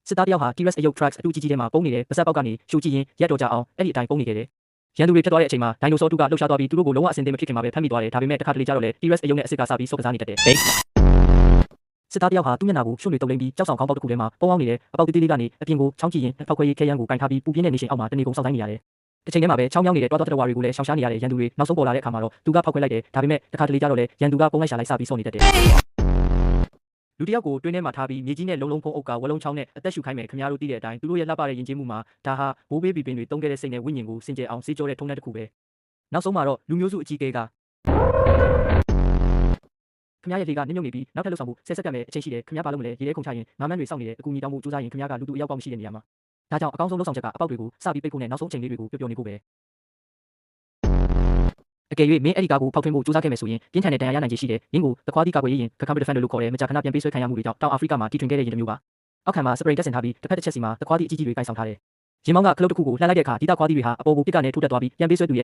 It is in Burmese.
စစ်သားတယောက်ဟာ T-Rex အယုတ် Trax အတူကြီးကြီးထဲမှာပုံနေတဲ့ပါဇက်ပေါက်ကနေရှို့ကြည့်ရင်ရက်တော်ကြအောင်အဲ့ဒီအတိုင်းပုံနေခဲ့တယ်။ရန်သူတွေဖြတ်သွားတဲ့အချိန်မှာဒိုင်နိုဆောတူကလှုပ်ရှားသွားပြီးသူတို့ကိုလုံးဝအစင်သင့်မဖြစ်ခင်မှာပဲဖမ်းမိသွားတယ်။ဒါပေမဲ့တစ်ခါတလေကြတော့လေ T-Rex အယုတ်နဲ့အစ်စ်ကစားပြီးစော့ကစားနေတတ်တယ်။စစ်သားတယောက်ဟာသူ့မျက်နှာကိုရွှွန့်တွေတုပ်လိမ့်ပြီးကြောက်ဆောင်ခေါင်းပေါက်တစ်ခုထဲမှာပုံအောင်နေတဲ့အပေါက်သေးလေးကနေအပြင်ကိုချောင်းကြည့်ရင်ဖောက်ခွဲရေးခဲယမ်းကိုကင်ထားပြီးပူပြင်းတဲ့နေရှင်အောက်မှာတနေကုန်စောင့်ဆိုင်နေရတယ်။တစ်ချိန်တည်းမှာပဲချောင်းမြောင်းနေတဲ့တွားတဝါတွေကိုလည်းရှောင်ရှားနေရတဲ့ရန်သူတွေနောက်ဆုံးပေါ်လာတဲ့အခါမှာတော့သူကဖောက်ခွဲလိုက်တယ်။ဒါပေမဲ့တစ်ခါတလေကြတော့လေရန်သူကပုံလိုက်ရှာလိုက်စပြီးစော့နေတတ်တယ်။လူတယောက်ကိုတွင်းထဲမှာထားပြီးမြေကြီးနဲ့လုံးလုံးဖုံးအုပ်ကဝလုံးချောင်းနဲ့အသက်ရှူခိုင်းမယ်ခင်ဗျားတို့သိတဲ့အတိုင်းသူတို့ရဲ့လှပတဲ့ယဉ်ကျေးမှုမှာဒါဟာဘိုးဘေးဘီပင်တွေတုံးခဲ့တဲ့စိတ်နဲ့ဝိညာဉ်ကိုစင်ကြယ်အောင်စေးကြောတဲ့ထုံးတဲ့တစ်ခုပဲနောက်ဆုံးမှာတော့လူမျိုးစုအကြီးအကဲကခင်ဗျားရဲ့လေကနစ်မြုပ်နေပြီးနောက်ထပ်လှုပ်ဆောင်မှုဆယ်စက္ကန့်ပဲအချိန်ရှိတယ်ခင်ဗျားဘာလုပ်မလဲရေထဲခုန်ချရင်ငါးမန်းတွေစောင့်နေတယ်အကူအညီတောင်းဖို့စူးစမ်းရင်ခင်ဗျားကလူသူအယောက်ပေါက်မရှိတဲ့နေရာမှာဒါကြောင့်အကောင်းဆုံးလှုပ်ဆောင်ချက်ကအပေါက်တွေကိုစပြီးပိတ်ဖို့နဲ့နောက်ဆုံးအချိန်လေးတွေကိုပျော်ပျော်နေဖို့ပဲအကယ်၍မင်းအဲ့ဒီကားကိုဖောက်ထွင်းဖို့စူးစမ်းခဲ့မယ်ဆိုရင်ပြင်းထန်တဲ့ဒဏ်ရာရနိုင်ခြေရှိတယ်မင်းကိုသခွားသီးကာကွယ်ရေးရင်ကကမ်ဘဒဖန်လို့ခေါ်တဲ့မကြာခဏပြန်ပေးဆွဲခံရမှုတွေကြောင့်တောင်အာဖရိကမှာတီထွင်ခဲ့တဲ့ရင်တစ်မျိုးပါအောက်ခံမှာစပရိန်တက်ဆင်ထားပြီးတစ်ဖက်တစ်ချက်စီမှာသခွားသီးအကြီးကြီးတွေကင်ဆောင်ထားတယ်ရင်မောင်းကခလုတ်တစ်ခုကိုလှမ်းလိုက်တဲ့အခါဒီတာခွားသီးတွေဟာအပေါ်ကိုပစ်ကနေထိုးတက်သွားပြီးပြန်ပေးဆွဲသူရဲ့